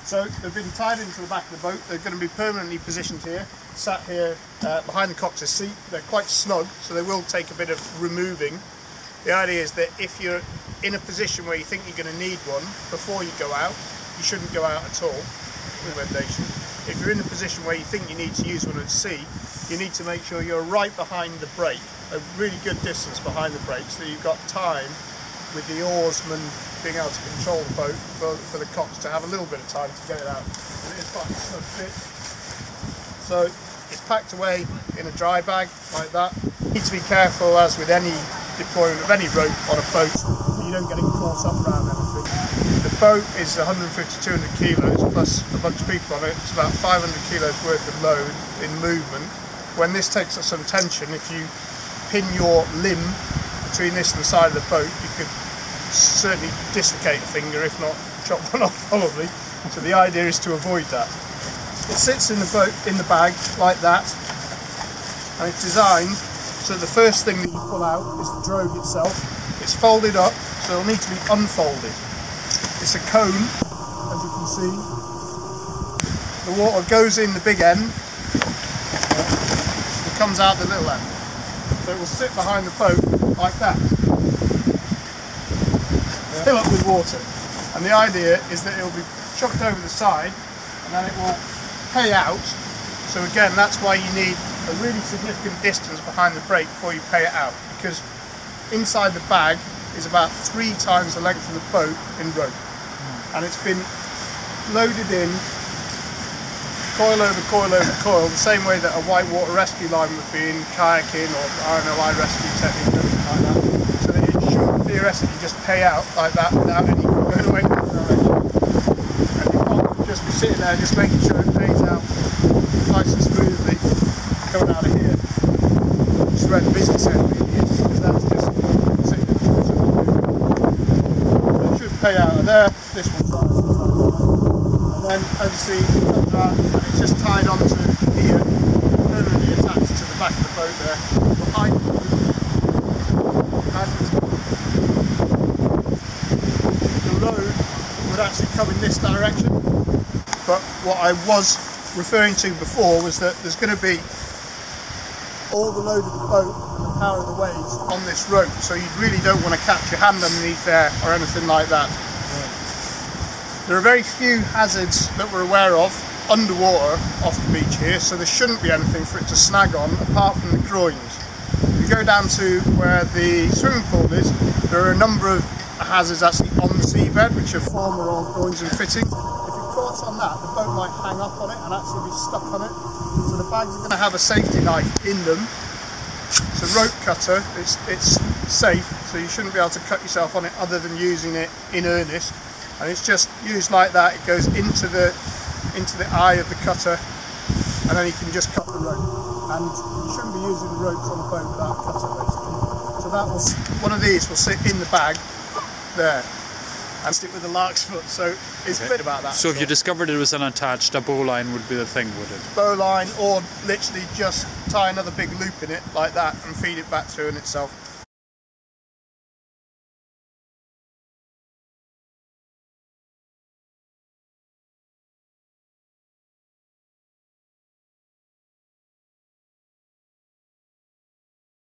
So they've been tied into the back of the boat. They're going to be permanently positioned here, sat here behind the coxswain seat. They're quite snug, so they will take a bit of removing. The idea is that if you're in a position where you think you're going to need one before you go out, you shouldn't go out at all. Recommendation. If you're in a position where you think you need to use one at sea, you need to make sure you're right behind the brake, a really good distance behind the brake, so you've got time with the oarsman being able to control the boat for the cox to have a little bit of time to get it out. And it is quite a snug fit. So it's packed away in a dry bag like that. You need to be careful, as with any deployment of any rope on a boat, so you don't get it caught up around anything. The boat is 150-200 kilos plus a bunch of people on it. It's about 500 kilos worth of load in movement. When this takes up some tension, if you pin your limb between this and the side of the boat, you could certainly dislocate a finger, if not chop one off probably. So the idea is to avoid that. It sits in the boat, in the bag like that, and it's designed so the first thing that you pull out is the drogue itself. It's folded up, so it'll need to be unfolded. It's a cone, as you can see. The water goes in the big end, it comes out the little end. So it will sit behind the boat like that, fill up with water. And the idea is that it will be chucked over the side, and then it will pay out. So again, that's why you need a really significant distance behind the brake before you pay it out, because inside the bag is about 3 times the length of the boat in rope, and it's been loaded in coil over coil over coil, the same way that a whitewater rescue line would be in kayaking or RNLI rescue technique, anything like that, so that it should theoretically just pay out like that without any going away from the direction. And you can't just be sitting there just making sure it pays out nice and smoothly coming out of here. Just where the business end is, because that's just sitting in the water. So it should pay out of there. This one's right, and then as you see, it comes out and it's just tied onto here, permanently attached to the back of the boat there, behind you. And the load would actually come in this direction. But what I was referring to before was that there's going to be all the load of the boat and the power of the waves on this rope, so you really don't want to catch your hand underneath there or anything like that. There are very few hazards that we're aware of underwater off the beach here, so there shouldn't be anything for it to snag on apart from the groins. If you go down to where the swimming pool is, there are a number of hazards actually on the seabed which are former old groins and fittings. If it caught on that, the boat might hang up on it and actually be stuck on it. So the bags are going to have a safety knife in them. It's a rope cutter, it's safe, so you shouldn't be able to cut yourself on it other than using it in earnest. And it's just used like that. It goes into the eye of the cutter, and then you can just cut the rope. And you shouldn't be using the ropes on a boat without a cutter, basically. So that will, one of these will sit in the bag there and stick with the lark's foot. So it's a bit about that. So if you discovered it was unattached, a bowline would be the thing, would it? Bowline, or literally just tie another big loop in it like that and feed it back through in itself.